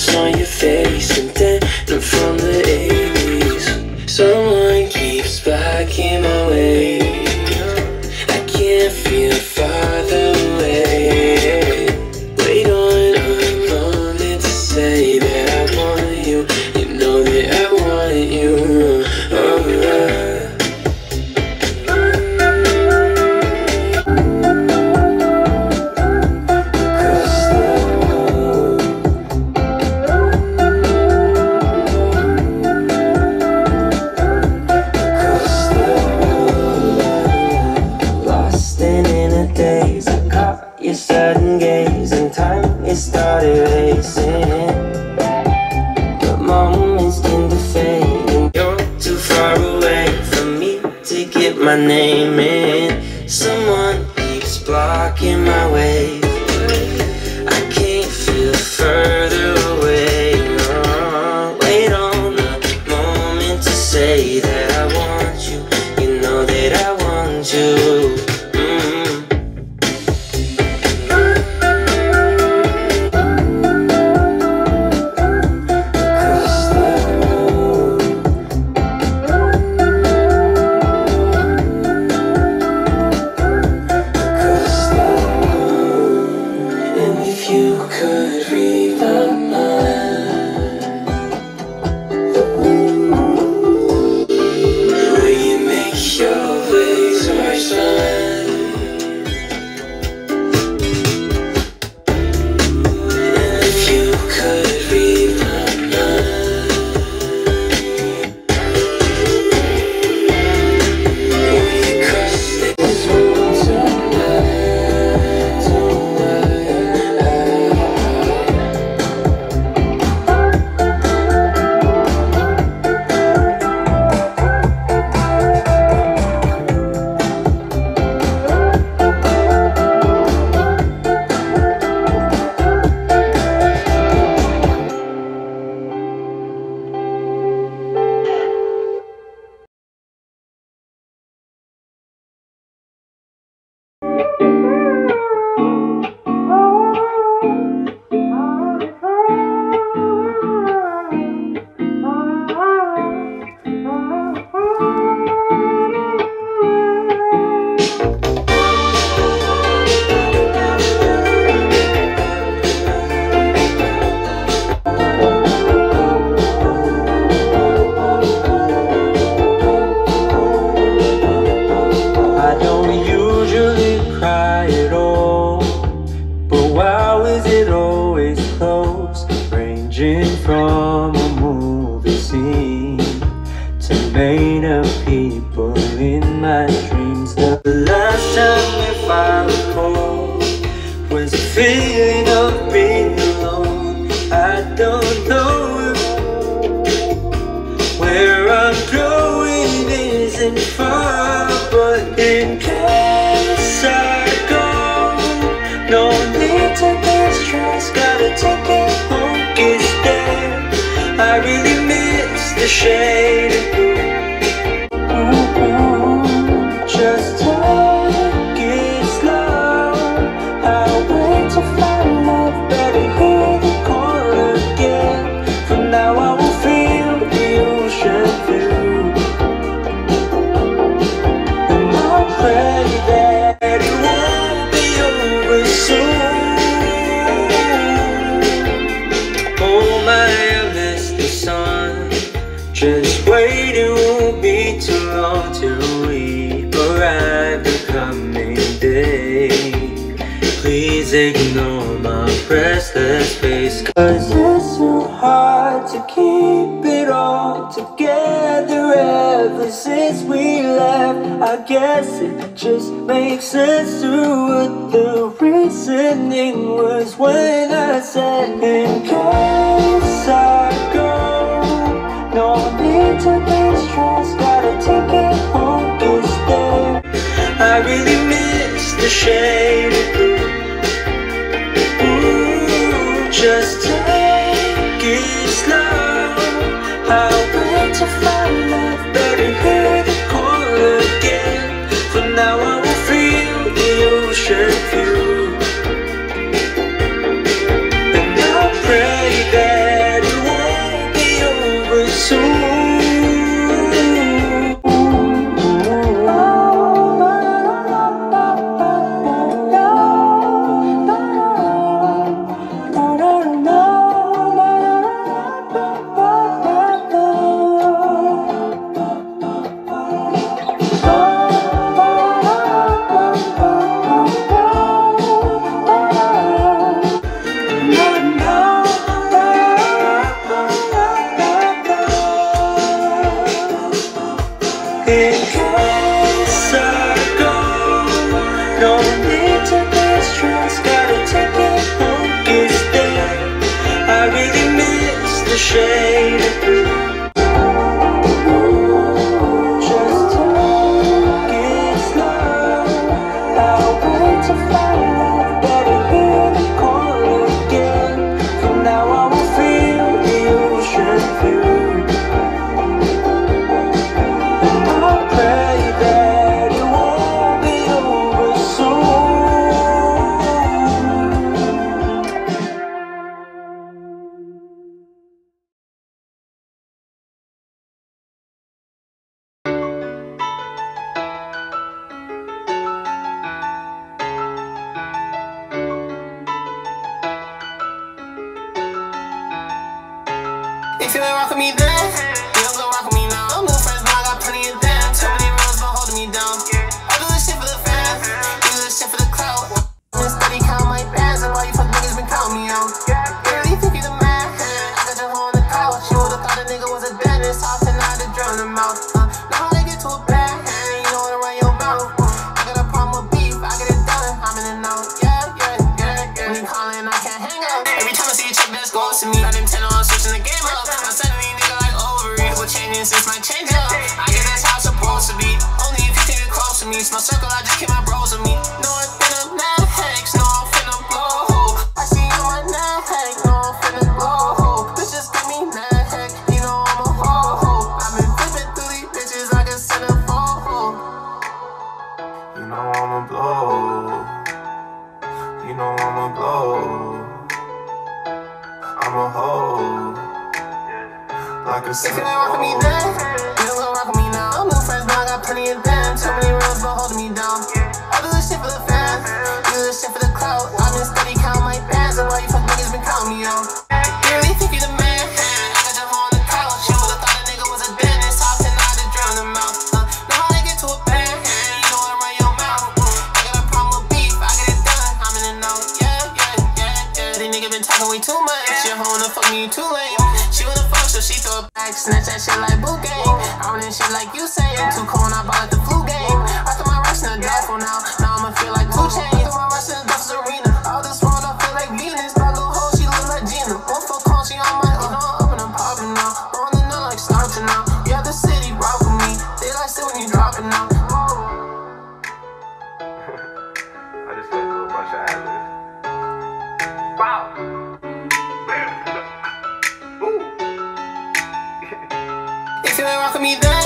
Pimples on your face and denim from the 80s. Someone keeps blocking my way. I can't feel farther away. Wait on a moment to say that I want you. You know that I want you. Your sudden gaze and time, it started racing. But moments tend to fade, and you're too far away from me to get my name in. Someone keeps blocking my way. I can't feel further away. Wait on a moment to say that I want you. You know that I want you. From a movie scene to made of people in my dreams. The last time, if I recall, was a feeling of being alone. I don't know where I'm going isn't far, but in case I go, no need to be stressed. Got a ticket home. I really miss the shade of blue. Just take it slow. I'll wait to find love. Better hear the call again. From now I will feel the ocean view, and I'll pray that it won't be over soon. Oh my, just wait, it won't be too long till we arrive the coming day. Please ignore my restless face, cause it's so hard to keep it all together ever since we left. I guess it just makes sense to what the reasoning was when I said, in case I go, no need to be stressed. Got a ticket home to stay. I really miss the shade of blue. Ooh, just take it slow. I'll wait to find love. Better hear the call again. For now I will feel the ocean view, and I'll pray that shade of blue. Just take it slow. I'll wait to find out that I hear the call again. From now I will feel the ocean view. And I'll pray that it won't be over soon. If you ain't rock with me then, you don't go rock with me now. No new friends, but I got plenty of them. Too many rules, but holding me down. I do this shit for the fans, you do this shit for the crowd. I'm in steady count my bands, and why you fuck niggas been counting me out. You really think you the man? I got your hoe on the couch. You would've thought a nigga was a dentist, off and I had to drown him out. Now when I get to a bad hand, you know how to run your mouth. I got a problem with beef, I get it done, I'm in and out. When you callin', I can't hang up. Every time I see a chick that's close to me, I didn't intend on switching the game up. I'm suddenly nigga like overeat, what changing since my change up. I guess that's how it's supposed to be. Only if you think you're close to me. It's my circle, I just keep my bros with me. No, I'm finna next, no, I'm finna blow. I see you on my neck, no, I'm finna blow. Bitch, just give me neck, you know I'm a hoe. I've been flipping through these bitches like a centerfold. You know I'ma blow. You know I'ma blow. I'm a hoe. Like a If you ain't rock with me then, you don't go rock with me now. No new friends, but I got plenty of them. Too many rules, but holding me down. I do this shit for the fans, you do this shit for the crowd. I've been steady counting my bands, and why you fuck niggas been counting me out. You really think you the man? I got your hoe on the couch. You would've thought a nigga was a dentist, off and I had to drown him out. Now when I get to a bad hand, you know how to run your mouth. I got a problem with beef, I get it done, I'm in and out. These niggas been talking way too much. Your hoe wanna fuck me, you too lame. She wanna fuck, so she throw it back. Snatch that shit like boot game. I run in shit like you say. Too cold, I bought at the flu game. I threw my rest in the duffel now. Now I'ma feel like 2 chains. Threw my rest in the Duff's arena. All this world, I feel like Venus. My little hoe, she look like Gina. One fuck call, she on my own. I'm up and I'm popping now. On the nut like starching now. Yeah, the city rock with me. They like sit when you dropping now. I just let go a bunch of ad-libs. Wow. If you ain't rock with me then,